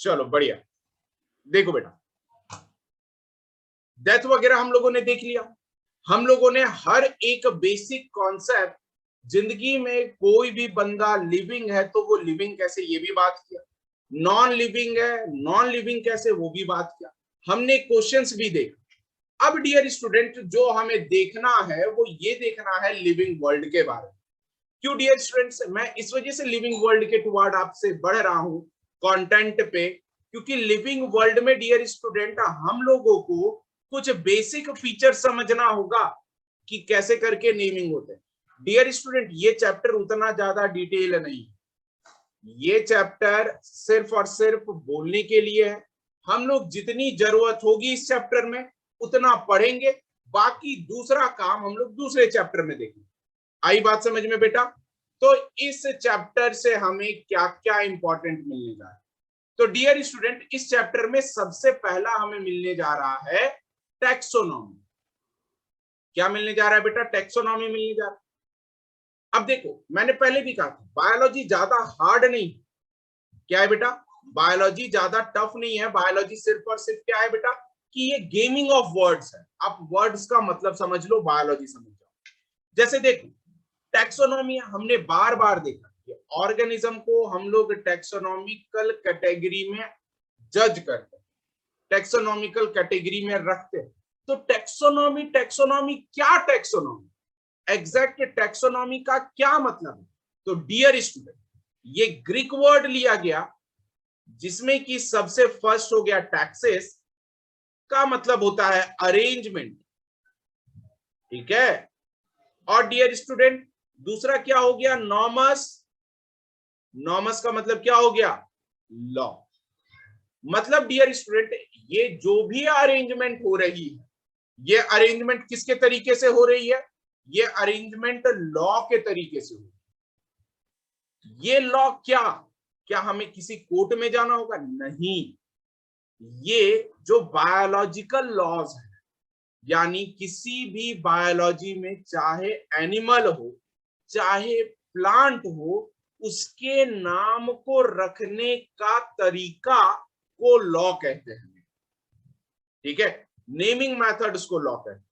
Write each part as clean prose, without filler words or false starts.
चलो बढ़िया। देखो बेटा, डेथ वगैरह हम लोगों ने देख लिया। हम लोगों ने हर एक बेसिक कॉन्सेप्ट, जिंदगी में कोई भी बंदा लिविंग है तो वो लिविंग कैसे, ये भी बात किया। नॉन लिविंग है, नॉन लिविंग कैसे, वो भी बात किया। हमने क्वेश्चंस भी देखा। अब डियर स्टूडेंट, जो हमें देखना है वो ये देखना है लिविंग वर्ल्ड के बारे में। क्यों डियर स्टूडेंट्स, मैं इस वजह से लिविंग वर्ल्ड के टुवर्ड आपसे बढ़ रहा हूं कंटेंट पे, क्योंकि लिविंग वर्ल्ड में डियर स्टूडेंट हम लोगों को कुछ बेसिक फीचर समझना होगा कि कैसे करके नेमिंग होते हैं। डियर स्टूडेंट, ये चैप्टर उतना ज्यादा डिटेल नहीं, ये चैप्टर सिर्फ और सिर्फ बोलने के लिए है। हम लोग जितनी जरूरत होगी इस चैप्टर में उतना पढ़ेंगे, बाकी दूसरा काम हम लोग दूसरे चैप्टर में देखेंगे। आई बात समझ में बेटा? तो इस चैप्टर से हमें क्या क्या इंपॉर्टेंट मिलने जा रहा है? तो डियर स्टूडेंट, इस चैप्टर में सबसे पहला हमें मिलने जा रहा है टैक्सोनॉमी। क्या मिलने जा रहा है बेटा? टैक्सोनॉमी मिलने जा रहा है। अब देखो, मैंने पहले भी कहा था बायोलॉजी ज्यादा हार्ड नहीं। क्या है बेटा? बायोलॉजी ज्यादा टफ नहीं है। बायोलॉजी सिर्फ और सिर्फ क्या है बेटा कि ये गेमिंग ऑफ वर्ड्स है। आप वर्ड्स का मतलब समझ लो, बायोलॉजी समझ जाओ। जैसे देखो, टैक्सोनॉमी हमने बार बार देखा कि ऑर्गेनिज्म को हम लोग टैक्सोनॉमिकल कैटेगरी में जज करते हैं, टैक्सोनॉमिकल कैटेगरी में रखते हैं। तो टैक्सोनॉमी, टैक्सोनॉमी क्या, टैक्सोनॉमी एग्जैक्ट टैक्सोनॉमी का क्या मतलब है? तो डियर स्टूडेंट, ये ग्रीक वर्ड लिया गया जिसमें कि सबसे फर्स्ट हो गया टैक्सेस, का मतलब होता है अरेंजमेंट। ठीक है। और डियर स्टूडेंट, दूसरा क्या हो गया? नॉमस। नॉमस का मतलब क्या हो गया? लॉ। मतलब डियर स्टूडेंट, ये जो भी अरेंजमेंट हो रही है, ये अरेंजमेंट किसके तरीके से हो रही है? ये अरेंजमेंट लॉ के तरीके से हो रही है। ये लॉ क्या, क्या हमें किसी कोर्ट में जाना होगा? नहीं। ये जो बायोलॉजिकल लॉज है, यानी किसी भी बायोलॉजी में चाहे एनिमल हो चाहे प्लांट हो, उसके नाम को रखने का तरीका को लॉ कहते हैं। ठीक है, नेमिंग मेथड्स को लॉ कहते हैं।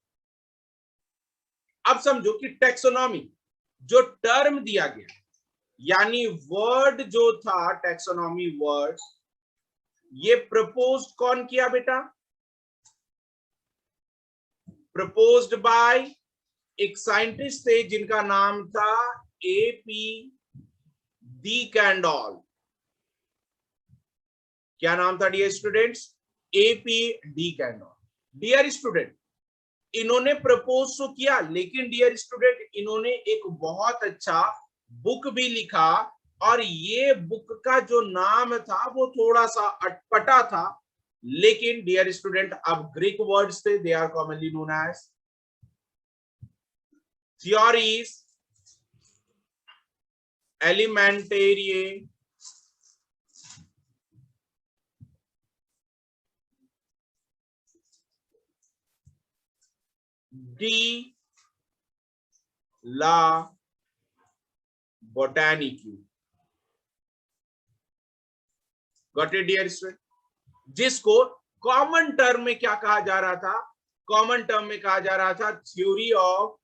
अब समझो कि टैक्सोनॉमी जो टर्म दिया गया, यानी वर्ड जो था टैक्सोनॉमी वर्ड, ये प्रपोज कौन किया बेटा? प्रपोज्ड बाय एक साइंटिस्ट थे जिनका नाम था एपी डी कैंडोल। क्या नाम था dear students? A P de Candolle. Dear student, इन्होंने प्रपोज तो किया, लेकिन डियर स्टूडेंट इन्होंने एक बहुत अच्छा बुक भी लिखा, और ये बुक का जो नाम था वो थोड़ा सा अटपटा था। लेकिन डियर स्टूडेंट, अब ग्रीक वर्ड्स थे, they are commonly known as theories elementariae de la botanique। Got it dear student? जिसको कॉमन टर्म में क्या कहा जा रहा था? कॉमन टर्म में कहा जा रहा था थ्योरी ऑफ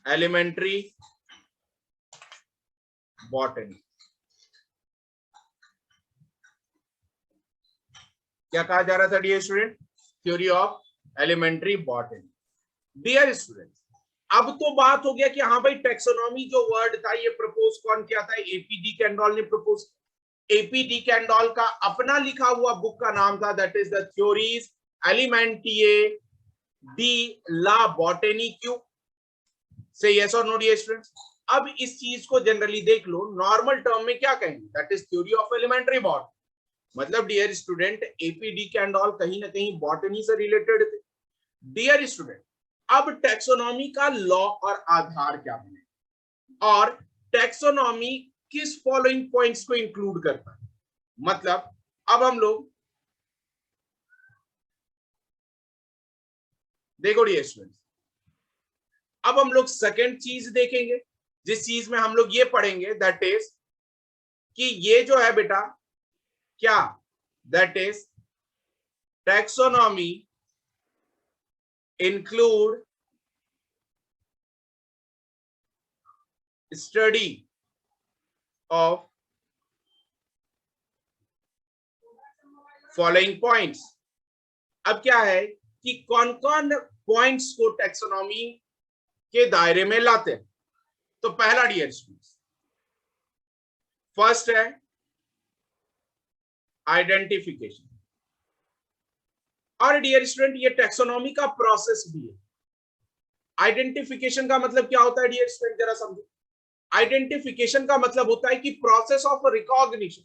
एलिमेंट्री बॉटनी। क्या कहा जा रहा था dear student? Theory of elementary botany. Dear student, अब तो बात हो गया कि हाँ भाई, टैक्सोनॉमी जो वर्ड था ये प्रपोज कौन किया था? एपी डी कैंडोल ने प्रपोज। एपी डी कैंडोल का अपना लिखा हुआ बुक का नाम था, that is the theories elementaire de la botanique. से यस और नो डियर स्टूडेंट्स? अब इस चीज को जनरली देख लो, नॉर्मल टर्म में क्या कहेंगे? That is theory of elementary botany. मतलब dear student, A P de Candolle कहीं ना कहीं बॉटनी से रिलेटेड थे। डियर स्टूडेंट, अब टैक्सोनॉमी का लॉ और आधार क्या बने, और टैक्सोनॉमी किस फॉलोइंग पॉइंट्स को इंक्लूड करता है? मतलब अब हम लोग देखो डियर स्टूडेंट्स, अब हम लोग सेकंड चीज देखेंगे, जिस चीज में हम लोग ये पढ़ेंगे, दैट इज कि ये जो है बेटा क्या, that is taxonomy include study of following points. अब क्या है कि कौन कौन पॉइंट्स को टैक्सोनॉमी के दायरे में लाते हैं। तो पहला डियर स्टूडेंट्स, फर्स्ट है आइडेंटिफिकेशन। और डियर स्टूडेंट ये टैक्सोनॉमी का प्रोसेस भी है। आइडेंटिफिकेशन का मतलब क्या होता है डियर स्टूडेंट, जरा समझो। आइडेंटिफिकेशन का मतलब होता है कि प्रोसेस ऑफ रिकॉग्निशन,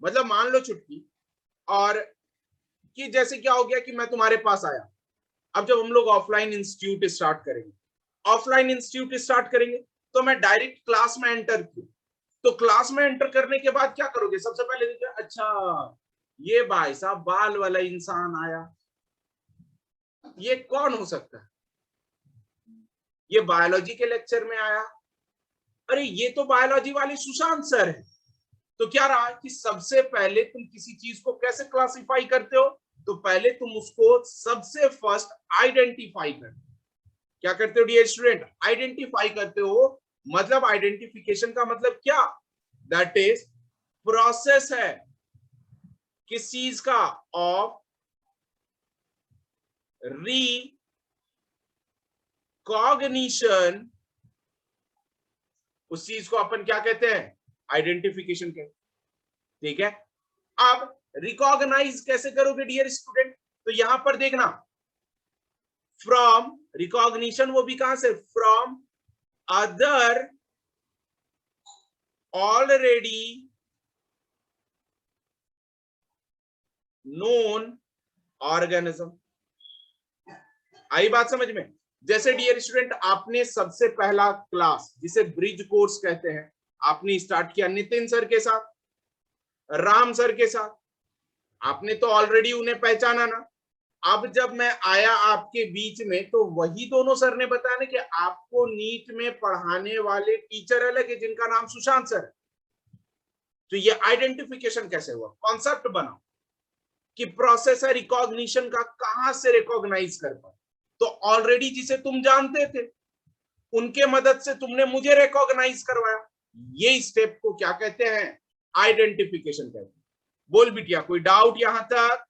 मतलब मान लो छुट्टी, और कि जैसे क्या हो गया कि मैं तुम्हारे पास आया। अब जब हम लोग ऑफलाइन इंस्टीट्यूट स्टार्ट करेंगे तो मैं डायरेक्ट क्लास में एंटर किया, तो क्लास में एंटर करने के बाद क्या करोगे, सबसे पहले देखिए, अच्छा ये भाई साहब बाल वाला इंसान आया, ये कौन हो सकता है, ये बायोलॉजी के लेक्चर में आया, अरे ये तो बायोलॉजी वाले सुशांत सर है। तो क्या रहा कि सबसे पहले तुम किसी चीज को कैसे क्लासिफाई करते हो, तो पहले तुम उसको सबसे फर्स्ट आइडेंटिफाई करते हो। क्या करते हो डियर स्टूडेंट, आइडेंटिफाई करते हो। मतलब आइडेंटिफिकेशन का मतलब क्या, दैट इज प्रोसेस है किस चीज का, ऑफ रिकॉग्निशन, उस चीज को अपन क्या कहते हैं, आइडेंटिफिकेशन कहते हैं। ठीक है, अब रिकॉग्नाइज कैसे करोगे डियर स्टूडेंट, तो यहां पर देखना, फ्रॉम रिकॉग्निशन, वो भी कहां से, from other already known organism. आई बात समझ में। जैसे डियर स्टूडेंट आपने सबसे पहला क्लास, जिसे ब्रिज कोर्स कहते हैं, आपने स्टार्ट किया नितिन सर के साथ, राम सर के साथ, आपने तो ऑलरेडी उन्हें पहचाना ना। अब जब मैं आया आपके बीच में, तो वही दोनों सर ने बताया ना कि आपको नीट में पढ़ाने वाले टीचर अलग है जिनका नाम सुशांत सर है। तो ये आइडेंटिफिकेशन कैसे हुआ, कॉन्सेप्ट बनाओ कि प्रोसेस है रिकॉग्निशन का, कहां से रिकॉग्नाइज कर पाए। तो ऑलरेडी जिसे तुम जानते थे, उनके मदद से तुमने मुझे रिकॉग्नाइज करवाया। ये स्टेप को क्या कहते हैं, आइडेंटिफिकेशन कहते हैं। बोल बिटिया, कोई डाउट यहां तक,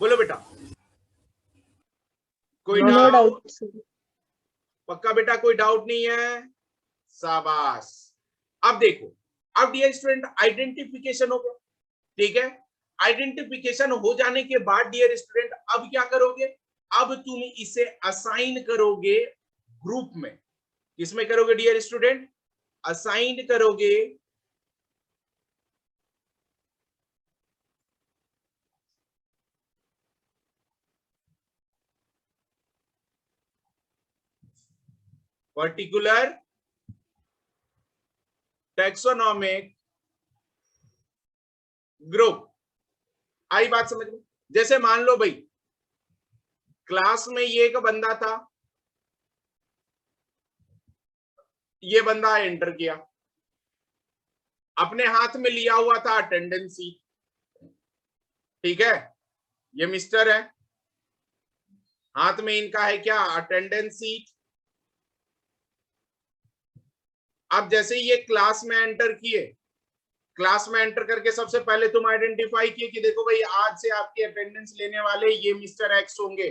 बोलो बेटा, कोई नो डाउट, डाउट। पक्का बेटा, कोई डाउट नहीं है, शाबाश। अब देखो, अब डियर स्टूडेंट आइडेंटिफिकेशन हो गया, ठीक है। आइडेंटिफिकेशन हो जाने के बाद डियर स्टूडेंट अब क्या करोगे, अब तुम इसे असाइन करोगे ग्रुप में। किसमें करोगे डियर स्टूडेंट, असाइन करोगे पर्टिकुलर टैक्सोनॉमिक ग्रुप। आई बात समझ में। जैसे मान लो भाई क्लास में ये एक बंदा था, ये बंदा एंटर किया, अपने हाथ में लिया हुआ था अटेंडेंस सीट, ठीक है, ये मिस्टर है, हाथ में इनका है क्या, अटेंडेंस सीट। अब जैसे ये क्लास में एंटर किए, क्लास में एंटर करके सबसे पहले तुम आइडेंटिफाई किए कि देखो भाई आज से आपकी अटेंडेंस लेने वाले ये मिस्टर एक्स होंगे,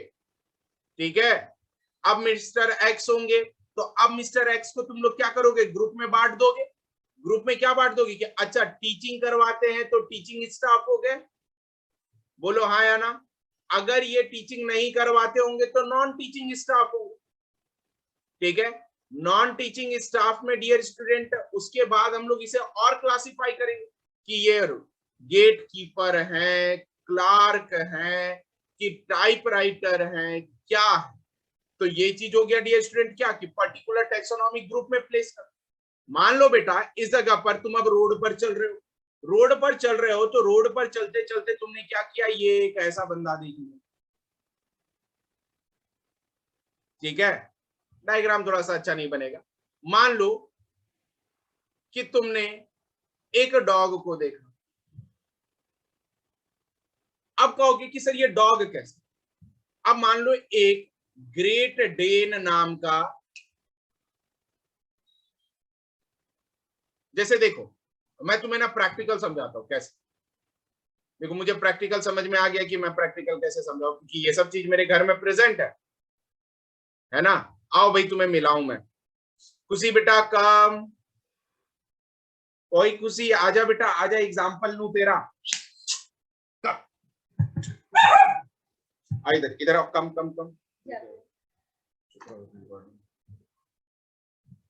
ठीक है। अब मिस्टर एक्स होंगे, तो अब मिस्टर एक्स को तुम लोग क्या करोगे, ग्रुप में बांट दोगे। ग्रुप में क्या बांट दोगे कि अच्छा टीचिंग करवाते हैं तो टीचिंग स्टाफ हो गए, बोलो हाँ या ना। अगर ये टीचिंग नहीं करवाते होंगे तो नॉन टीचिंग स्टाफ होंगे, ठीक है। नॉन टीचिंग स्टाफ में डियर स्टूडेंट उसके बाद हम लोग इसे और क्लासिफाई करेंगे कि ये गेट कीपर है, क्लार्क है, कि टाइप राइटर है, क्या है। तो ये चीज हो गया डियर स्टूडेंट क्या, कि पर्टिकुलर टैक्सोनॉमिक ग्रुप में प्लेस कर। मान लो बेटा इस जगह पर तुम अब रोड पर चल रहे हो, रोड पर चल रहे हो, तो रोड पर चलते चलते तुमने क्या किया, ये एक ऐसा बंदा देख लिया, ठीक है, डायग्राम थोड़ा सा अच्छा नहीं बनेगा। मान लो कि तुमने एक डॉग को देखा, अब कहोगे कि सर ये डॉग कैसे। अब मान लो एक ग्रेट डेन नाम का, जैसे देखो मैं तुम्हें ना प्रैक्टिकल समझाता हूं कैसे। देखो मुझे प्रैक्टिकल समझ में आ गया कि मैं प्रैक्टिकल कैसे समझाऊं, क्योंकि ये सब चीज मेरे घर में प्रेजेंट है ना। आओ भाई तुम्हें मिलाऊं मैं। खुशी बेटा कम, कोई खुशी आजा बेटा आजा, एग्जाम्पल लू तेरा। इधर इधर आओ, कम कम कम।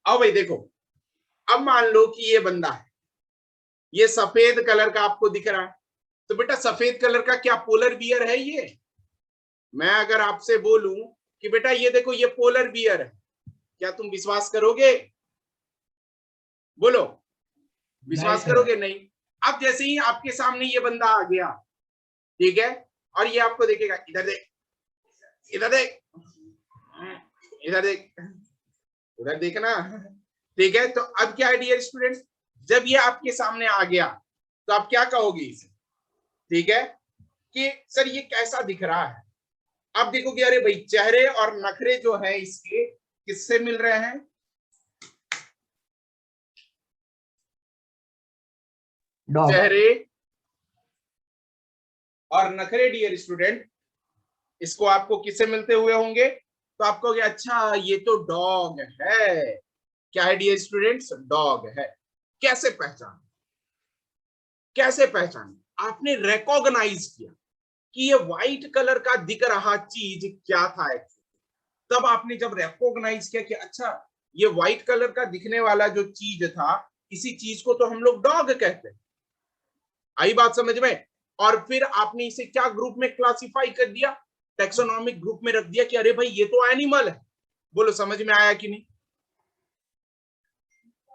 आओ भाई देखो, अब मान लो कि ये बंदा है, ये सफेद कलर का आपको दिख रहा है, तो बेटा सफेद कलर का क्या पोलर बियर है ये। मैं अगर आपसे बोलूं कि बेटा ये देखो ये पोलर बियर है, क्या तुम विश्वास करोगे? बोलो, विश्वास करोगे? नहीं। अब जैसे ही आपके सामने ये बंदा आ गया, ठीक है, और ये आपको देखेगा, इधर देख, इधर देख, इधर देख, उधर देखना, ठीक है। तो अब क्या है डियर स्टूडेंट, जब ये आपके सामने आ गया तो आप क्या कहोगे इसे, ठीक है, कि सर ये कैसा दिख रहा है। आप देखोगे अरे भाई चेहरे और नखरे जो है इसके किससे मिल रहे हैं, चेहरे और नखरे डियर स्टूडेंट, इसको आपको किससे मिलते हुए होंगे, तो आप कहोगे अच्छा ये तो डॉग है। क्या है डियर स्टूडेंट्स, डॉग है। कैसे पहचान, कैसे पहचान, आपने रिकॉग्नाइज किया कि ये व्हाइट कलर का दिख रहा चीज क्या था एक्चुअली। तब आपने जब रिकॉग्नाइज किया कि अच्छा ये व्हाइट कलर का दिखने वाला जो चीज था, इसी चीज को तो हम लोग डॉग कहते हैं। आई बात समझ में। और फिर आपने इसे क्या ग्रुप में क्लासिफाई कर दिया, टेक्सोनॉमिक ग्रुप में रख दिया कि अरे भाई ये तो एनिमल है। बोलो समझ में आया कि नहीं?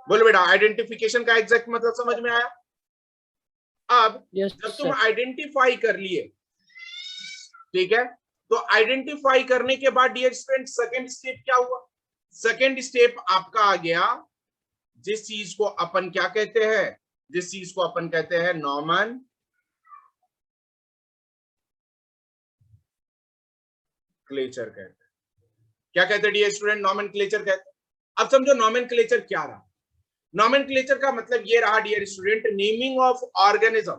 बोलो बेटा, आइडेंटिफिकेशन का एग्जैक्ट मतलब समझ में आया? अब जब तुम आइडेंटिफाई कर लिए, ठीक है, तो आइडेंटिफाई करने के बाद डियर स्टूडेंट सेकंड स्टेप क्या हुआ, सेकंड स्टेप आपका आ गया, जिस चीज को अपन क्या कहते हैं, जिस चीज को अपन कहते हैं नॉमन क्लेचर कहते हैं। क्या कहते हैं डियर स्टूडेंट, नॉमन क्लेचर कहते हैं। अब समझो नॉमन क्लेचर क्या रहा। नॉमन क्लेचर का मतलब ये रहा dear student, naming of organism.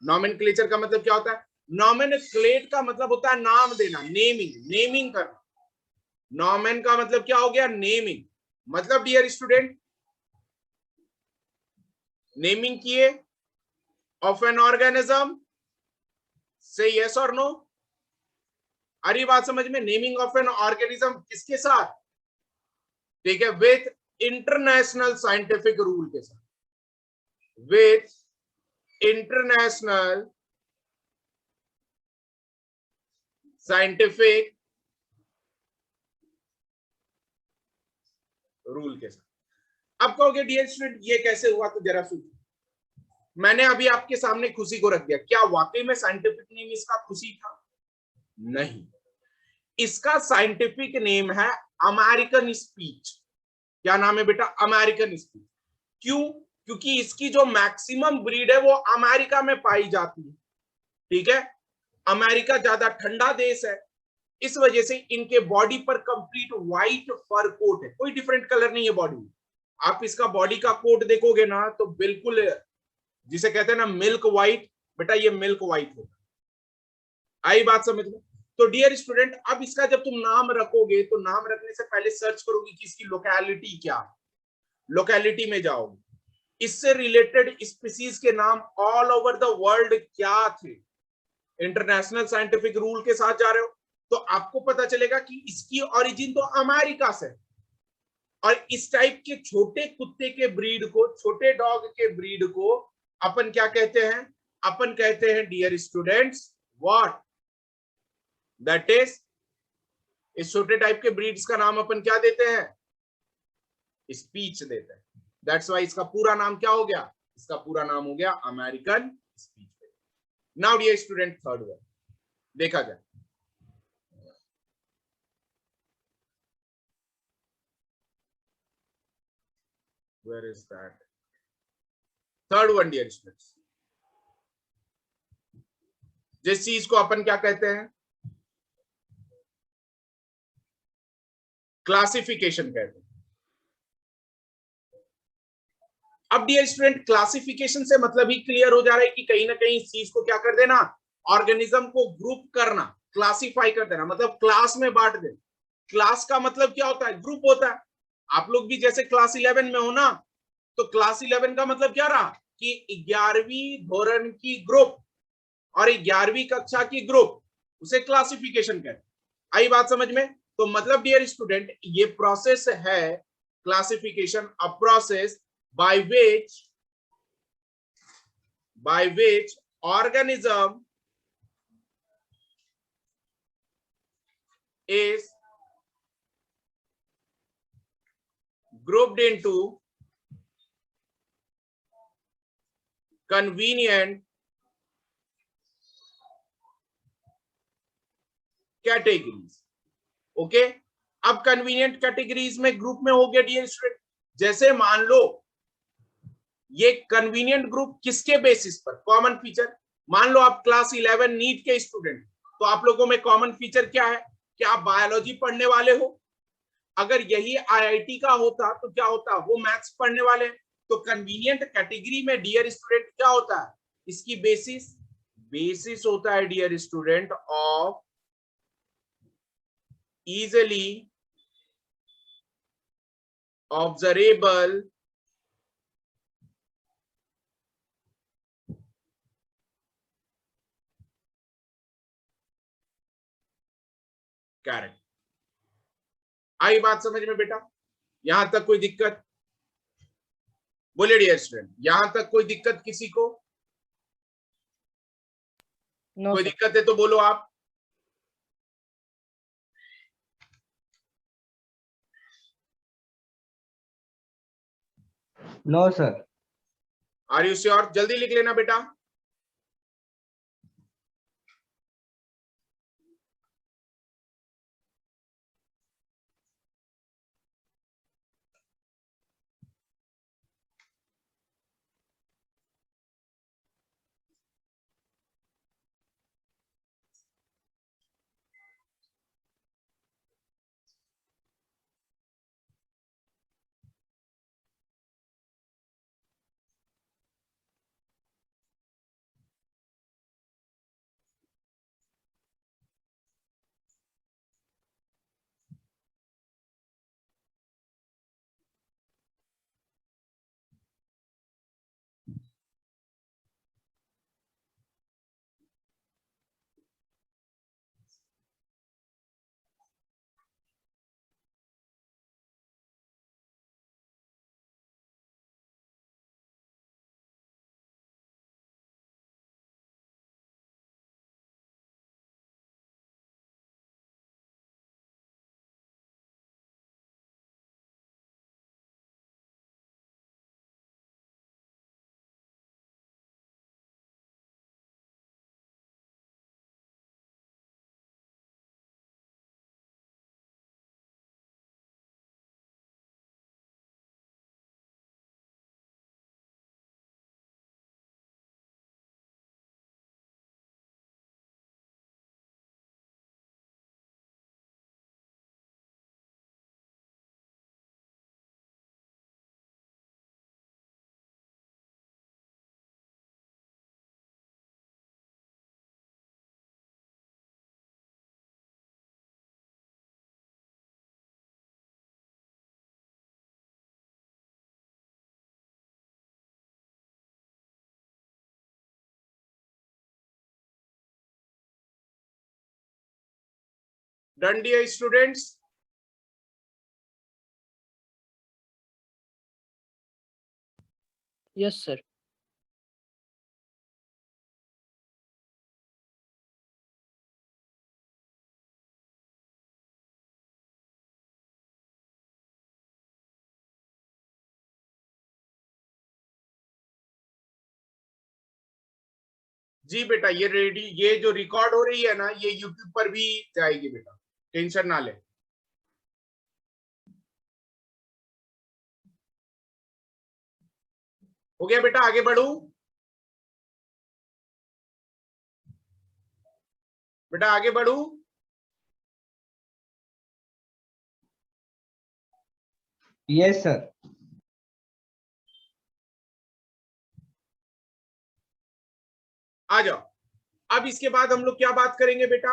Nomenclature का मतलब क्या होता है, नॉमेनक्लेट का मतलब होता है नाम देना, नेमिंग, नेमिंग करना। नॉमेन का मतलब क्या हो गया, नेमिंग। मतलब डियर स्टूडेंट नेमिंग किए ऑफ एन ऑर्गेनिज्म, से यस और नो। अरे बात समझ में, नेमिंग ऑफ एन ऑर्गेनिज्म किसके साथ, ठीक है, विथ इंटरनेशनल साइंटिफिक रूल के साथ, विथ इंटरनेशनल साइंटिफिक रूल के साथ। अब कहोगे डियर स्टूडेंट ये कैसे हुआ, तो जरा सोचो। मैंने अभी आपके सामने खुशी को रख दिया, क्या वाकई में साइंटिफिक नेम इसका खुशी था? नहीं, इसका साइंटिफिक नेम है अमेरिकन स्पीच। क्या नाम है बेटा, अमेरिकन स्पीच। क्यों? क्योंकि इसकी जो मैक्सिमम ब्रीड है वो अमेरिका में पाई जाती है, ठीक है। अमेरिका ज्यादा ठंडा देश है, इस वजह से इनके बॉडी पर कंप्लीट व्हाइट फर कोट है, कोई डिफरेंट कलर नहीं है बॉडी में। आप इसका बॉडी का कोट देखोगे ना तो बिल्कुल जिसे कहते हैं ना मिल्क व्हाइट, बेटा ये मिल्क व्हाइट होगा। आई बात समझ में। तो डियर स्टूडेंट अब इसका जब तुम नाम रखोगे तो नाम रखने से पहले सर्च करोगे कि इसकी लोकेलिटी क्या, लोकेलिटी में जाओगे, इससे रिलेटेड स्पीसीज के नाम ऑल ओवर द वर्ल्ड क्या थे, इंटरनेशनल साइंटिफिक रूल के साथ जा रहे हो तो आपको पता चलेगा कि इसकी ओरिजिन तो अमेरिका से। और इस टाइप के छोटे कुत्ते के ब्रीड को, छोटे डॉग के ब्रीड को अपन क्या कहते हैं, अपन कहते हैं dear students what, that is, इस छोटे टाइप के ब्रीड्स का नाम अपन क्या देते हैं, स्पीच देते हैं। दैट्स वाई इसका पूरा नाम क्या हो गया, इसका पूरा नाम हो गया American speech. Now dear student third word देखा जाए, Where is that? Third one, dear students. जिस चीज को अपन क्या कहते हैं, क्लासिफिकेशन कहते हैं। अब डियर स्टूडेंट, क्लासिफिकेशन से मतलब ही क्लियर हो जा रहा है कि कहीं ना कहीं इस चीज को क्या कर देना, ऑर्गेनिज्म को ग्रुप करना, क्लासिफाई कर देना, मतलब क्लास में बांट देना। क्लास का मतलब क्या होता है, ग्रुप होता है। आप लोग भी जैसे क्लास 11 में हो ना, तो क्लास 11 का मतलब क्या रहा कि 11वीं धोरण की ग्रुप और 11वीं कक्षा की ग्रुप, उसे क्लासिफिकेशन कहते हैं। आई बात समझ में? तो मतलब डियर स्टूडेंट, ये प्रोसेस है classification, a process by which organism is grouped into convenient categories. Okay, अब कन्वीनियंट कैटेगरीज में ग्रुप में हो गया डियर स्टूडेंट। जैसे मान लो ये कन्वीनियंट ग्रुप किसके बेसिस पर, कॉमन फीचर। मान लो आप क्लास 11 नीट के स्टूडेंट, तो आप लोगों में कॉमन फीचर क्या है कि आप बायोलॉजी पढ़ने वाले हो। अगर यही आईआईटी का होता तो क्या होता, वो मैथ्स पढ़ने वाले। तो कन्वीनियंट कैटेगरी में डियर स्टूडेंट क्या होता है, इसकी बेसिस होता है dear student of easily observable character. आई बात समझ में बेटा? यहां तक कोई दिक्कत? बोले डियर स्टूडेंट, यहां तक कोई दिक्कत किसी को? नो कोई सर। दिक्कत है तो बोलो आप। No sir. Are you sure? जल्दी लिख लेना बेटा। Done dear students? Yes sir. जी बेटा, ये रेडी, ये जो रिकॉर्ड हो रही है ना, ये यूट्यूब पर भी जाएगी बेटा, टेंशन ना ले। हो गया बेटा, आगे बढ़ू बेटा, आगे बढ़ू। Yes sir. आ जाओ। अब इसके बाद हम लोग क्या बात करेंगे बेटा,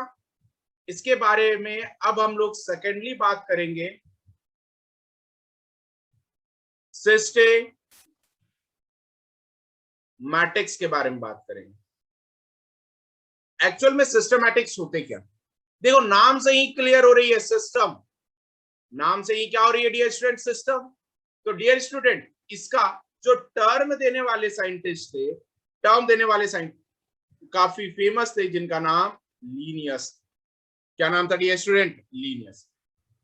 इसके बारे में अब हम लोग सेकेंडली बात करेंगे सिस्टेमैटिक्स के बारे में बात करेंगे। एक्चुअल में सिस्टमैटिक्स होते क्या, देखो नाम से ही क्लियर हो रही है, सिस्टम, नाम से ही क्या हो रही है डियर स्टूडेंट, सिस्टम। तो डियर स्टूडेंट, इसका जो टर्म देने वाले साइंटिस्ट थे, टर्म देने वाले साइंटिस्ट काफी फेमस थे, जिनका नाम लीनियस। क्या नाम था डियर स्टूडेंट, लीनियस।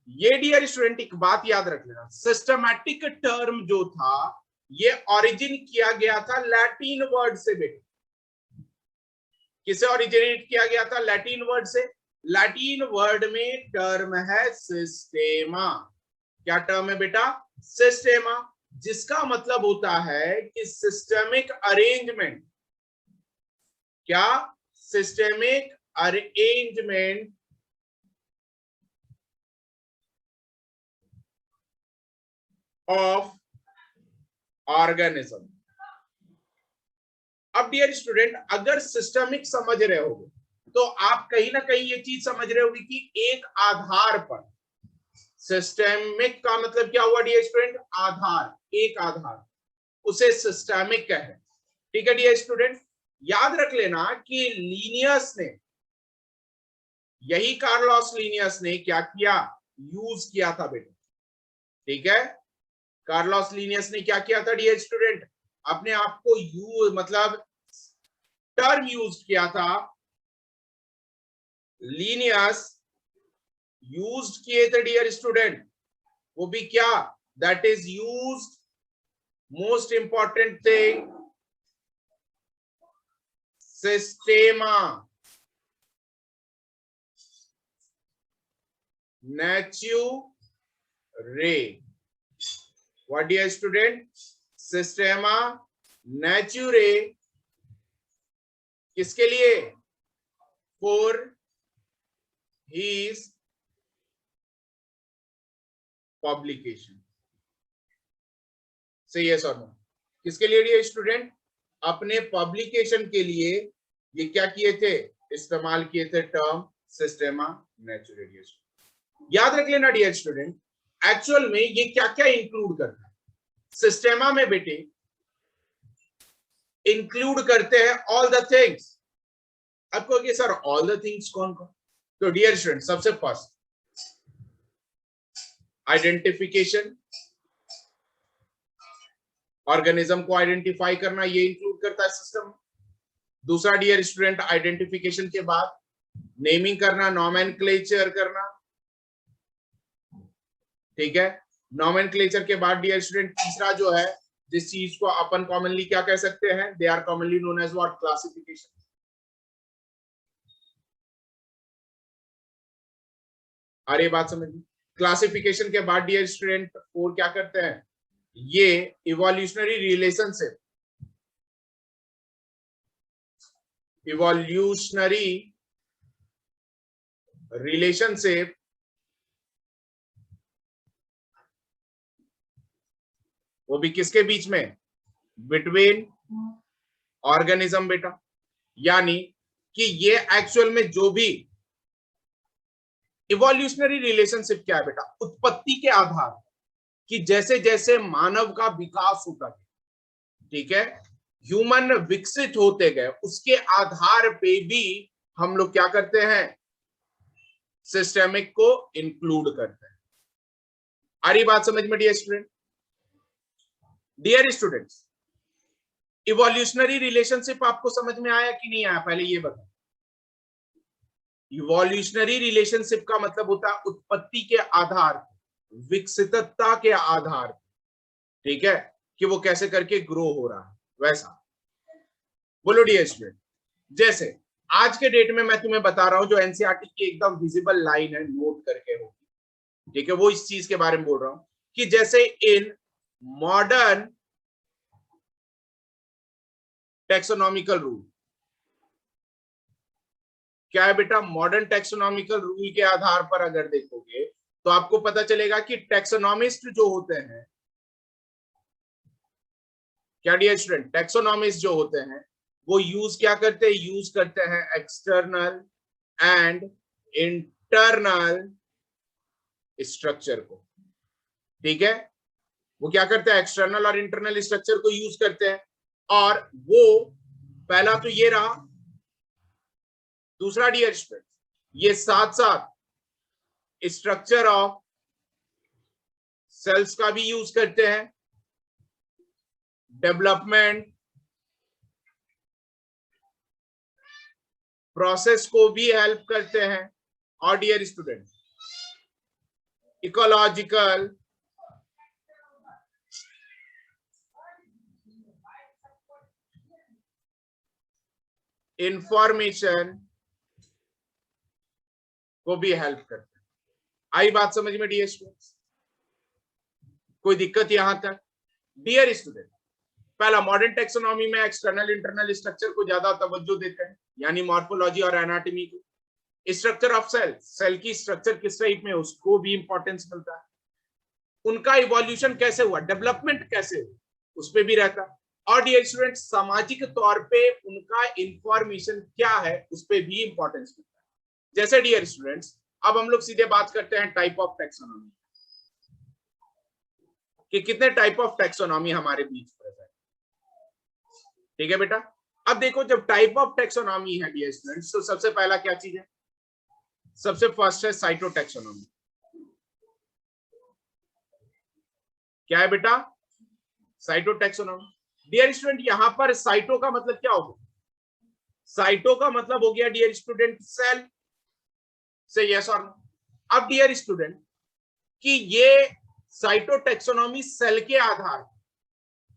ये डियर स्टूडेंट एक बात याद रख लेना, सिस्टमैटिक टर्म जो था ये ओरिजिन किया गया था लैटिन वर्ड से बेटा। किसे ओरिजिनेट किया गया था, लैटिन वर्ड से। लैटिन वर्ड में टर्म है सिस्टेमा। क्या टर्म है बेटा, सिस्टेमा, जिसका मतलब होता है कि सिस्टेमिक अरेंजमेंट। क्या, सिस्टेमिक अरेंजमेंट ऑफ ऑर्गेनिज्म। अब डियर स्टूडेंट, अगर सिस्टमिक समझ रहे हो तो आप कहीं ना कहीं ये चीज समझ रहे होगी कि एक आधार पर, सिस्टेमिक का मतलब क्या हुआ डियर स्टूडेंट, आधार, एक आधार, उसे सिस्टमिक कहे। ठीक है डियर स्टूडेंट, याद रख लेना कि लीनियस ने, यही कार्लोस लीनियस ने क्या किया, यूज किया था बेटा। ठीक है, कार्लोस लीनियस ने क्या किया था डियर स्टूडेंट, अपने आप को यूज मतलब टर्म यूज किया था, लीनियस यूज्ड किए थे डियर स्टूडेंट, वो भी क्या, that is used, most important thing, systema naturae. What dear student, systema naturae, किसके लिए, फॉर हिज पब्लिकेशन। सही है सर, किसके लिए डियर स्टूडेंट, अपने पब्लिकेशन के लिए ये क्या किए थे, इस्तेमाल किए थे टर्म सिस्टेमा नेचुरे। याद रख लेना डियर स्टूडेंट, एक्चुअल में ये क्या क्या इंक्लूड करता है, सिस्टेमा में बेटे इंक्लूड करते हैं ऑल द थिंग्स। आपको कि सर ऑल द थिंग्स कौन कौन, तो डियर स्टूडेंट सबसे फर्स्ट आइडेंटिफिकेशन, ऑर्गेनिज्म को आइडेंटिफाई करना, ये इंक्लूड करता है सिस्टम। दूसरा डियर स्टूडेंट, आइडेंटिफिकेशन के बाद नेमिंग करना, नॉमेनक्लेचर करना। ठीक है, नॉमेनक्लेचर के बाद डियर स्टूडेंट तीसरा जो है, जिस चीज को अपन कॉमनली क्या कह सकते हैं, they are commonly known as what, classification. आ रही बात समझ में, क्लासिफिकेशन के बाद डियर स्टूडेंट और क्या करते हैं, ये इवोल्यूशनरी रिलेशनशिप, इवोल्यूशनरी रिलेशनशिप वो भी किसके बीच में, बिटवीन ऑर्गेनिज्म बेटा। यानी कि ये एक्चुअल में जो भी इवोल्यूशनरी रिलेशनशिप क्या है बेटा, उत्पत्ति के आधार, कि जैसे जैसे मानव का विकास होता है, ठीक है, ह्यूमन विकसित होते गए, उसके आधार पे भी हम लोग क्या करते हैं, सिस्टेमिक को इंक्लूड करते हैं। आ रही बात समझ में dear student, dear students, evolutionary relationship आपको समझ में आया कि नहीं आया, पहले ये बताओ। इवोल्यूशनरी रिलेशनशिप का मतलब होता है उत्पत्ति के आधार, विकसितता के आधार, ठीक है, कि वो कैसे करके ग्रो हो रहा है, वैसा। बोलो डियर स्टूडेंट, जैसे आज के डेट में मैं तुम्हें बता रहा हूं, जो एनसीईआरटी की एकदम विजिबल लाइन है, नोट करके होगी, ठीक है, वो इस चीज के बारे में बोल रहा हूं कि जैसे इन मॉडर्न टैक्सोनॉमिकल रूल क्या है बेटा? मॉडर्न टैक्सोनॉमिकल रूल के आधार पर अगर देखोगे तो आपको पता चलेगा कि टैक्सोनॉमिस्ट जो होते हैं, क्या डियर स्टूडेंट, टैक्सोनॉमिस्ट जो होते हैं वो यूज क्या करते हैं? यूज करते हैं एक्सटर्नल एंड इंटरनल स्ट्रक्चर को। ठीक है, वो क्या करते हैं? एक्सटर्नल और इंटरनल स्ट्रक्चर को यूज करते हैं। और वो पहला तो ये रहा। दूसरा डियर स्टूडेंट, ये साथ साथ स्ट्रक्चर ऑफ सेल्स का भी यूज करते हैं, डेवलपमेंट प्रोसेस को भी हेल्प करते हैं, और डियर स्टूडेंट इकोलॉजिकल इंफॉर्मेशन को भी हेल्प करते हैं। आई बात समझ में डियर स्टूडेंट्स? कोई दिक्कत यहां तक? डियर स्टूडेंट, पहला मॉडर्न टेक्सोनॉमी में एक्सटर्नल इंटरनल स्ट्रक्चर को ज्यादा तवज्जो देते हैं, यानी मॉर्फोलॉजी और एनाटॉमी को। स्ट्रक्चर ऑफ सेल, सेल की स्ट्रक्चर किस टाइप में, उसको भी इंपॉर्टेंस मिलता है। उनका इवोल्यूशन कैसे हुआ, डेवलपमेंट कैसे हुआ, उस पर भी रहता है। और डियर स्टूडेंट सामाजिक तौर पे उनका इंफॉर्मेशन क्या है, उस पर भी इंपॉर्टेंस मिलता है। जैसे डियर स्टूडेंट्स, अब हम लोग सीधे बात करते हैं टाइप ऑफ टैक्सोनॉमी कि कितने टाइप ऑफ टैक्सोनॉमी हमारे बीच प्रेजेंट। ठीक है बेटा, अब देखो जब टाइप ऑफ टैक्सोनॉमी है डियर स्टूडेंट्स, तो सबसे पहला क्या चीज है? सबसे फर्स्ट है साइटोटैक्सोनॉमी। क्या है बेटा? साइटोटैक्सोनॉमी। डियर स्टूडेंट यहां पर साइटो का मतलब क्या होगा? साइटो का मतलब हो गया डियर स्टूडेंट सेल से, यस और नो। अब डियर स्टूडेंट कि ये साइटोटैक्सोनॉमी सेल के आधार,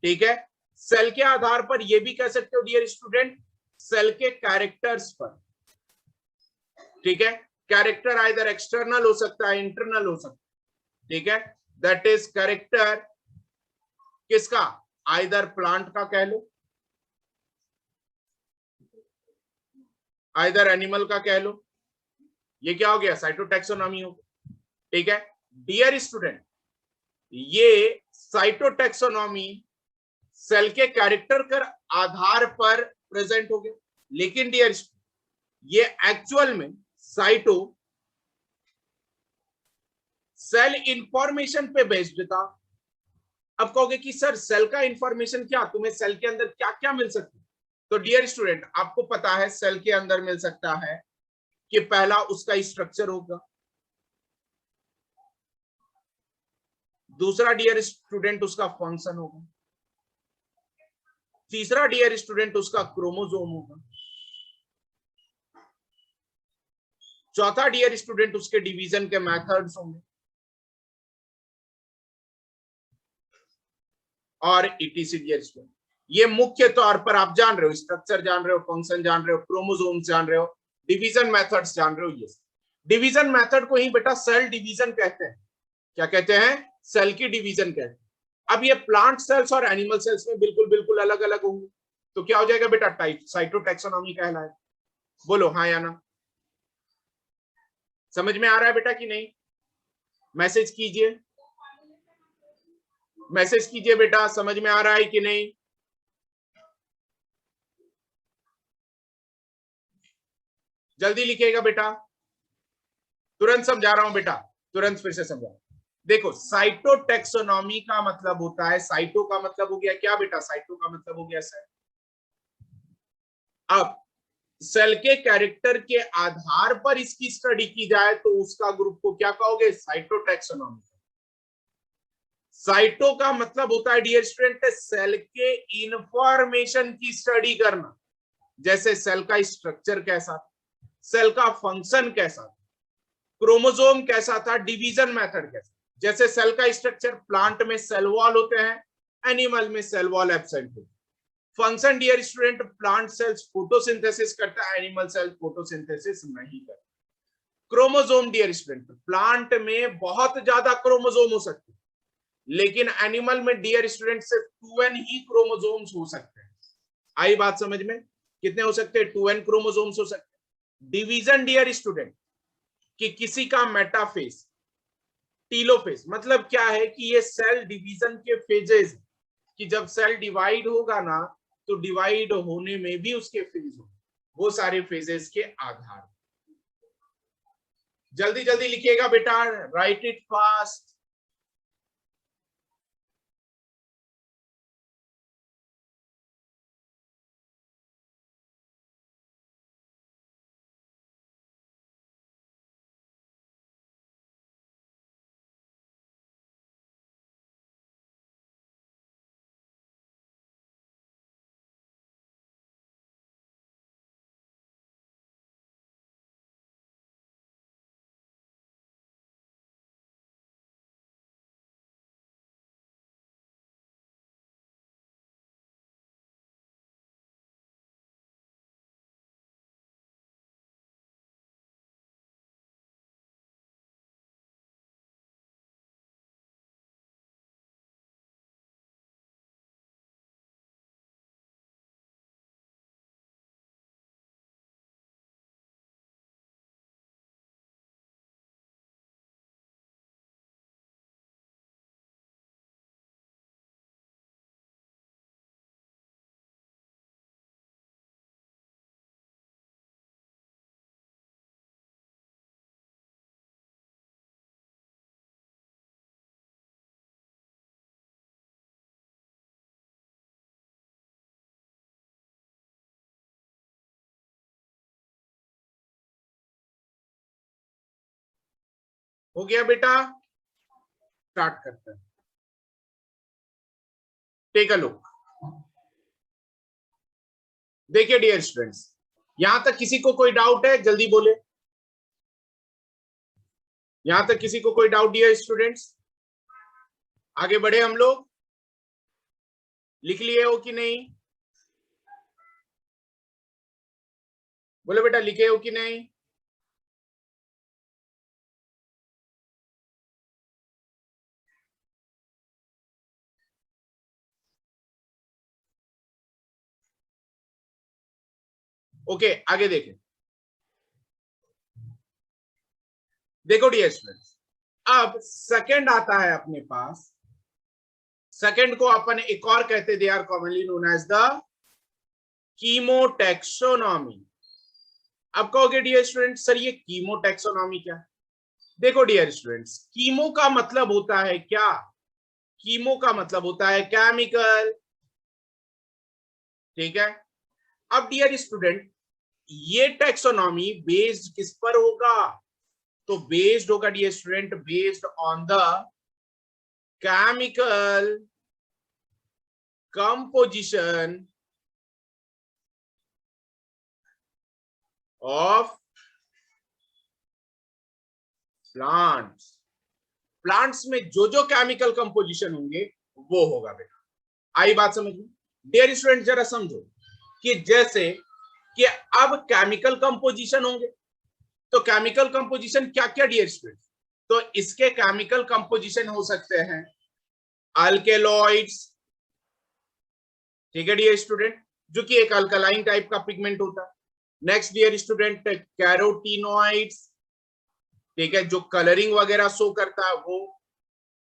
ठीक है, सेल के आधार पर ये भी कह सकते हो डियर स्टूडेंट सेल के कैरेक्टर्स पर। ठीक है, कैरेक्टर आइदर एक्सटर्नल हो सकता है, इंटरनल हो सकता है। ठीक है, दैट इज कैरेक्टर किसका? आइदर प्लांट का कह लो, आइदर एनिमल का कह लो। ये क्या हो गया? साइटोटैक्सोनॉमी हो गया। ठीक है डियर स्टूडेंट, ये साइटोटैक्सोनॉमी सेल के कैरेक्टर के आधार पर प्रेजेंट हो गया, लेकिन डियर ये एक्चुअल में साइटो सेल इंफॉर्मेशन पे बेस्ड था। अब कहोगे कि सर सेल का इंफॉर्मेशन क्या, तुम्हें सेल के अंदर क्या क्या मिल सकता है? तो डियर स्टूडेंट आपको पता है सेल के अंदर मिल सकता है कि पहला उसका स्ट्रक्चर होगा, दूसरा डियर स्टूडेंट उसका फंक्शन होगा, तीसरा डियर स्टूडेंट उसका क्रोमोसोम होगा, चौथा डियर स्टूडेंट उसके डिवीजन के मेथड्स होंगे, और इटीसी डियर स्टूडेंट। ये मुख्य तौर पर आप जान रहे हो, स्ट्रक्चर जान रहे हो, फंक्शन जान रहे हो, क्रोमोसोम जान रहे हो, डिवीजन मेथड्स जान रहे हो। ये डिवीजन मेथड को ही बेटा सेल डिवीजन कहते हैं। क्या कहते हैं? सेल की डिवीजन कहते हैं। अब ये प्लांट सेल्स और एनिमल सेल्स में बिल्कुल बिल्कुल अलग अलग होंगे, तो क्या हो जाएगा बेटा? टाइप साइटोटैक्सोनॉमी कहलाए। बोलो हाँ या ना? समझ में आ रहा है बेटा कि नहीं? मैसेज कीजिए, मैसेज कीजिए बेटा, समझ में आ रहा है कि नहीं? जल्दी लिखिएगा बेटा, तुरंत समझा रहा हूं बेटा, तुरंत फिर से समझा। देखो साइटोटैक्सोनॉमी का मतलब होता है, साइटो का मतलब हो गया क्या बेटा? साइटो का मतलब हो गया सेल। अब सेल के कैरेक्टर के आधार पर इसकी स्टडी की जाए तो उसका ग्रुप को क्या कहोगे? साइटोटैक्सोनॉमी। साइटो का मतलब होता है डियर स्टूडेंट सेल के इंफॉर्मेशन की स्टडी करना, जैसे सेल का स्ट्रक्चर कैसा, सेल का फंक्शन कैसा, क्रोमोसोम कैसा था, डिवीजन मेथड कैसा। जैसे सेल का स्ट्रक्चर, प्लांट में सेल वॉल होते हैं, एनिमल में सेल वॉल एब्सेंट होते हैं। Function dear student plant cells photosynthesis करता है, एनिमल सेल फोटोसिंथेसिस नहीं करता। क्रोमोसोम डियर स्टूडेंट प्लांट में बहुत ज्यादा क्रोमोसोम हो सकते हैं, लेकिन एनिमल में डियर स्टूडेंट सिर्फ 2n ही क्रोमोसोम्स हो सकते हैं। आई बात समझ में? कितने हो सकते हैं? 2n क्रोमोसोम्स हो सकते हैं। डिवीजन डियर स्टूडेंट, कि किसी का मेटाफेज, टीलोफेज, मतलब क्या है कि ये सेल डिवीजन के फेजेस, कि जब सेल डिवाइड होगा ना तो डिवाइड होने में भी उसके फेज हो, वो सारे फेजेस के आधार। जल्दी जल्दी लिखिएगा बेटा, राइट इट फास्ट। हो गया बेटा? स्टार्ट करते हैं। Take a look. देखिए डियर स्टूडेंट्स, यहां तक किसी को कोई डाउट है? जल्दी बोले। यहां तक किसी को कोई डाउट डियर स्टूडेंट्स? आगे बढ़े हम लोग। लिख लिए हो कि नहीं? बोले बेटा, लिखे हो कि नहीं? ओके, आगे देखें। देखो डियर स्टूडेंट्स, अब सेकंड आता है अपने पास। सेकंड को अपन एक और कहते, they are commonly known as the chemotaxonomy. अब कहोगे डियर स्टूडेंट, सर ये कीमोटैक्सोनॉमी क्या? देखो डियर स्टूडेंट्स, कीमो का मतलब होता है क्या? कीमो का मतलब होता है केमिकल। ठीक है। अब डियर स्टूडेंट, ये टैक्सोनॉमी बेस्ड किस पर होगा? तो बेस्ड होगा dear student, based on the chemical composition of plants. Plants में जो जो केमिकल कंपोजिशन होंगे वो होगा बेटा। आई बात समझ में? डियर स्टूडेंट जरा समझो कि जैसे कि अब केमिकल कंपोजिशन होंगे, तो केमिकल कंपोजिशन क्या क्या डियर स्टूडेंट? तो इसके केमिकल कंपोजिशन हो सकते हैं अल्केलॉइड्स। ठीक है डियर स्टूडेंट, जो कि एक अल्कलाइन टाइप का पिगमेंट होता है। Next dear student, carotenoids. ठीक है, जो कलरिंग वगैरह शो करता है वो।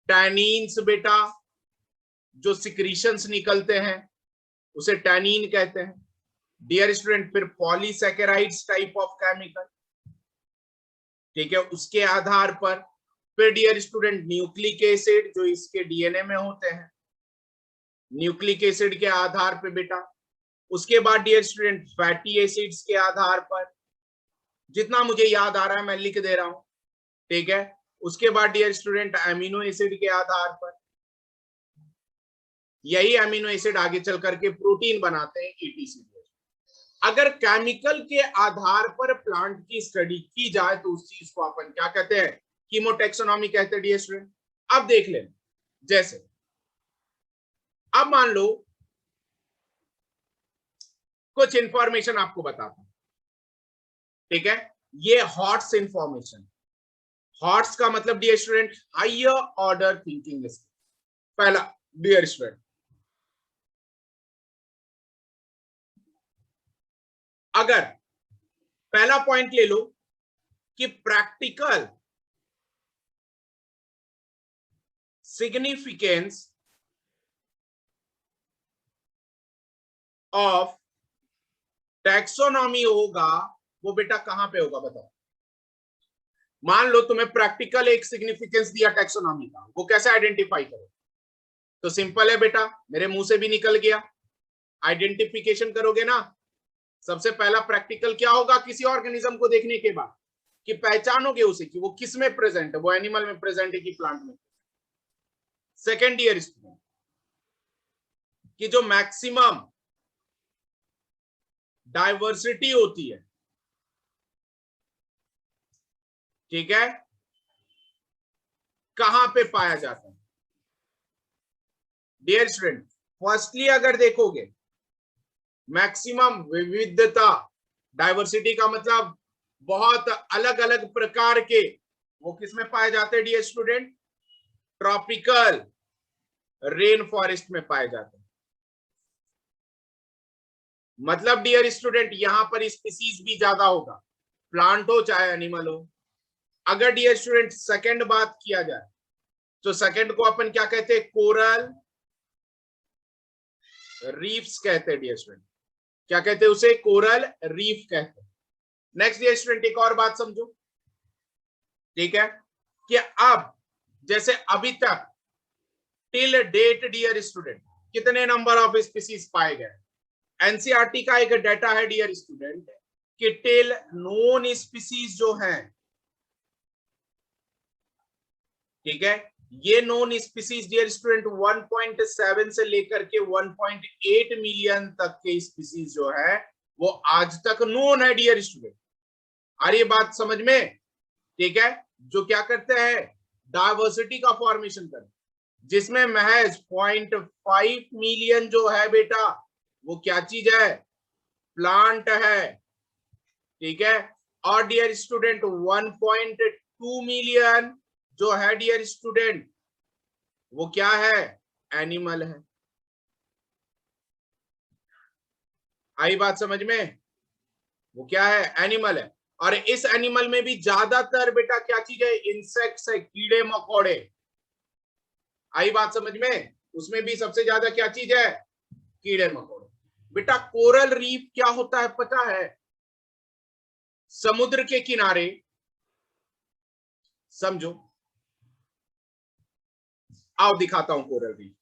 टैनिन्स बेटा, जो सिक्रीशंस निकलते हैं उसे टैनिन कहते हैं डियर स्टूडेंट। फिर पॉलीसैकेराइड्स टाइप ऑफ केमिकल। ठीक है, उसके आधार पर फिर डियर स्टूडेंट न्यूक्लिक एसिड, जो इसके डीएनए में होते हैं, न्यूक्लिक एसिड के आधार पर बेटा। उसके बाद डियर स्टूडेंट फैटी एसिड्स के आधार पर, जितना मुझे याद आ रहा है मैं लिख दे रहा हूं। ठीक है, उसके बाद डियर स्टूडेंट अमीनो एसिड के आधार पर, यही अमीनो एसिड आगे चल करके प्रोटीन बनाते हैं, ETC। अगर केमिकल के आधार पर प्लांट की स्टडी की जाए तो उस चीज को अपन क्या कहते हैं? कीमोटैक्सोनॉमी कहते हैं डियर स्टूडेंट। अब देख लें, जैसे अब मान लो कुछ इंफॉर्मेशन आपको बताता हूं। ठीक है, ये हॉट्स इंफॉर्मेशन। हॉट्स का मतलब dear student higher order thinking. पहला डियर स्टूडेंट, अगर पहला पॉइंट ले लो कि प्रैक्टिकल सिग्निफिकेंस ऑफ टैक्सोनॉमी होगा, वो बेटा कहां पे होगा बताओ। मान लो तुम्हें प्रैक्टिकल एक सिग्निफिकेंस दिया टैक्सोनॉमी का, वो कैसे आइडेंटिफाई करो? तो सिंपल है बेटा, मेरे मुंह से भी निकल गया, आइडेंटिफिकेशन करोगे ना। सबसे पहला प्रैक्टिकल क्या होगा किसी ऑर्गेनिज्म को देखने के बाद, कि पहचानोगे उसे कि वो किस में प्रेजेंट है, वो एनिमल में प्रेजेंट है कि प्लांट में। सेकेंड ईयर स्टूडेंट, कि जो मैक्सिमम डाइवर्सिटी होती है, ठीक है, कहां पे पाया जाता है? डियर स्टूडेंट, फर्स्टली अगर देखोगे मैक्सिमम विविधता, डाइवर्सिटी का मतलब बहुत अलग अलग प्रकार के, वो किसमें पाए जाते हैं dear student? Tropical rain forest में पाए जाते हैं। मतलब डियर स्टूडेंट यहां पर स्पीसीज भी ज्यादा होगा, प्लांट हो चाहे एनिमल हो। अगर डियर स्टूडेंट सेकंड बात किया जाए तो सेकंड को अपन क्या कहते हैं? कोरल रीफ्स कहते हैं डियर स्टूडेंट। क्या कहते हैं उसे? कोरल रीफ कहते हैं। नेक्स्ट डियर स्टूडेंट, एक और बात समझो, ठीक है, कि अब जैसे अभी तक टिल डेट डियर स्टूडेंट कितने नंबर ऑफ स्पीसीज पाए गए? एनसीईआरटी का एक डाटा है डियर स्टूडेंट कि टिल नोन स्पीसीज जो हैं, ठीक है, ये नोन स्पीसीज डियर स्टूडेंट 1.7 से लेकर के 1.8 मिलियन तक के स्पीसीज जो है वो आज तक नोन है डियर स्टूडेंट। आ रही बात समझ में? ठीक है, जो क्या करते हैं? डाइवर्सिटी का फॉर्मेशन करते, जिसमें महज 0.5 मिलियन जो है बेटा वो क्या चीज है? प्लांट है, ठीक है। और डियर स्टूडेंट 1.2 मिलियन जो है डियर स्टूडेंट वो क्या है? एनिमल है। आई बात समझ में? वो क्या है? एनिमल है। और इस एनिमल में भी ज्यादातर बेटा क्या चीज है? इंसेक्ट्स है, कीड़े मकोड़े। आई बात समझ में? उसमें भी सबसे ज्यादा क्या चीज है? कीड़े मकोड़े। बेटा कोरल रीफ क्या होता है पता है? समुद्र के किनारे, समझो, आओ दिखाता हूं कोरल रीफ।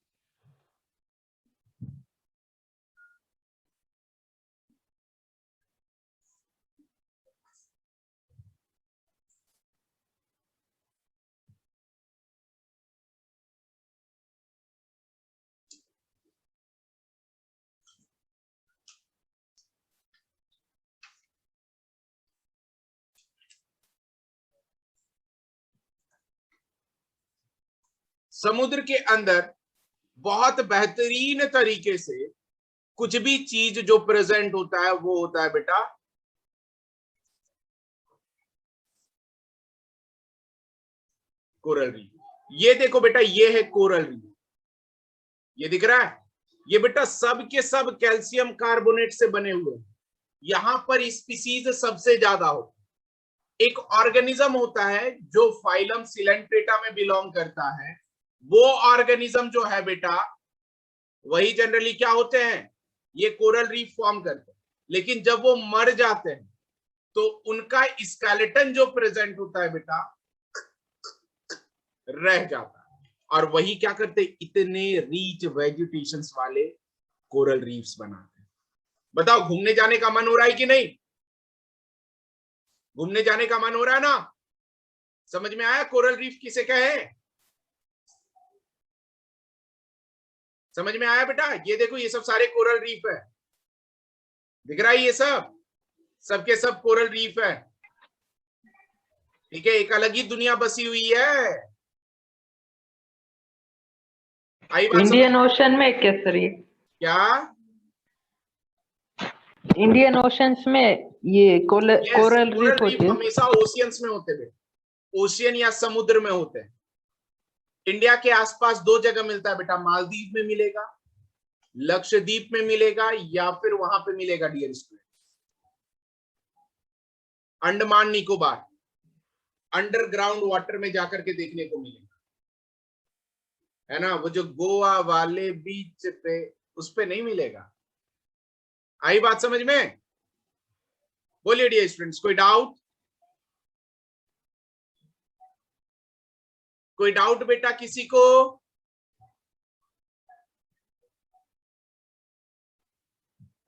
समुद्र के अंदर बहुत बेहतरीन तरीके से कुछ भी चीज जो प्रेजेंट होता है वो होता है बेटा कोरल रीफ। ये देखो बेटा, ये है कोरल रीफ, ये दिख रहा है? ये बेटा सब के सब कैल्शियम कार्बोनेट से बने हुए हैं। यहां पर स्पीसीज सबसे ज्यादा होती है। एक ऑर्गेनिज्म होता है जो फाइलम सिलेंट्रेटा में बिलोंग करता है, वो ऑर्गेनिज्म जो है बेटा वही जनरली क्या होते हैं? ये कोरल रीफ फॉर्म करते हैं। लेकिन जब वो मर जाते हैं तो उनका स्केलेटन जो प्रेजेंट होता है बेटा रह जाता है, और वही क्या करते? इतने रिच वेजिटेशंस वाले कोरल रीफ्स बनाते हैं। बताओ घूमने जाने का मन हो रहा है कि नहीं? घूमने जाने का मन हो रहा है ना? समझ में आया कोरल रीफ किसे कहे? समझ में आया बेटा? ये देखो, ये सब सारे कोरल रीफ है, दिख रहा है? ये सब सबके सब कोरल रीफ है, ठीक है। एक अलग ही दुनिया बसी हुई है। आई बात? इंडियन ओशन में क्या सर? ये क्या इंडियन ओशंस में ये कोरल रीफ होते हैं? हमेशा ओशियंस में होते हैं, ओशियन या समुद्र में होते हैं। इंडिया के आसपास दो जगह मिलता है बेटा, मालदीव में मिलेगा, लक्षद्वीप में मिलेगा, या फिर वहां पे मिलेगा dear student. Andaman Nicobar, underground water में जाकर के देखने को मिलेगा, है ना। वो जो गोवा वाले बीच पे, उस पे नहीं मिलेगा। आई बात समझ में? बोलिए डियर स्टूडेंट्स, कोई डाउट? कोई डाउट बेटा किसी को?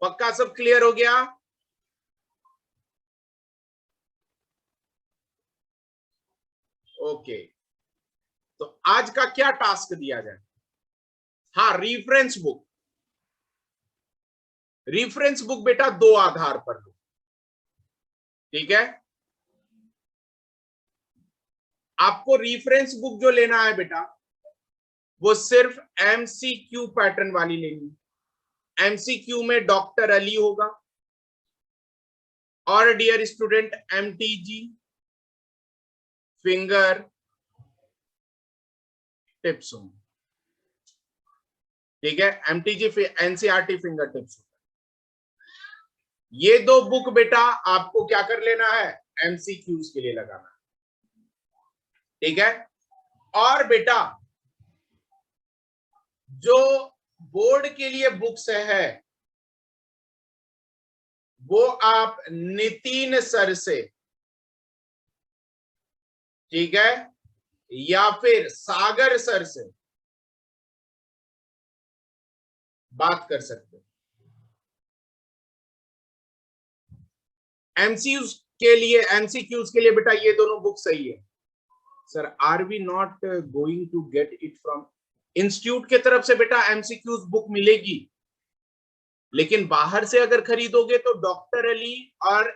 पक्का सब क्लियर हो गया? ओके, तो आज का क्या टास्क दिया जाए? हाँ, रेफरेंस बुक। रेफरेंस बुक बेटा दो आधार पर लो, ठीक है। आपको रेफरेंस बुक जो लेना है बेटा, वो सिर्फ एमसीक्यू पैटर्न वाली लेनी है। एमसीक्यू में डॉक्टर अली होगा और dear student MTG finger tips होंगे, ठीक है। MTG NCERT finger tips. ये दो बुक बेटा आपको क्या कर लेना है, एमसीक्यूज के लिए लगाना है, ठीक है। और बेटा जो बोर्ड के लिए बुक्स है वो आप नितिन सर से, ठीक है, या फिर सागर सर से बात कर सकते हो। एमसीक्यूज के लिए बेटा ये दोनों बुक सही है। Sir are we not going to get it from institute के तरफ से? बेटा एमसीक्यूज बुक मिलेगी, लेकिन बाहर से अगर खरीदोगे तो डॉक्टर अली और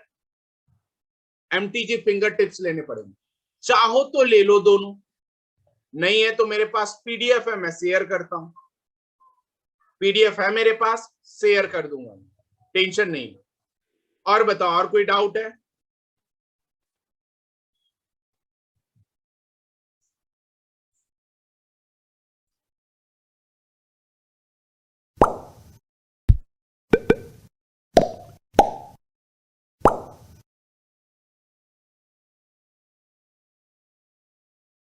एमटीजी फिंगर टिप्स लेने पड़ेंगे। चाहो तो ले लो दोनों, नहीं है तो मेरे पास पीडीएफ है, मैं शेयर करता हूं। पीडीएफ है मेरे पास, शेयर कर दूंगा, टेंशन नहीं। और बताओ, और कोई डाउट है?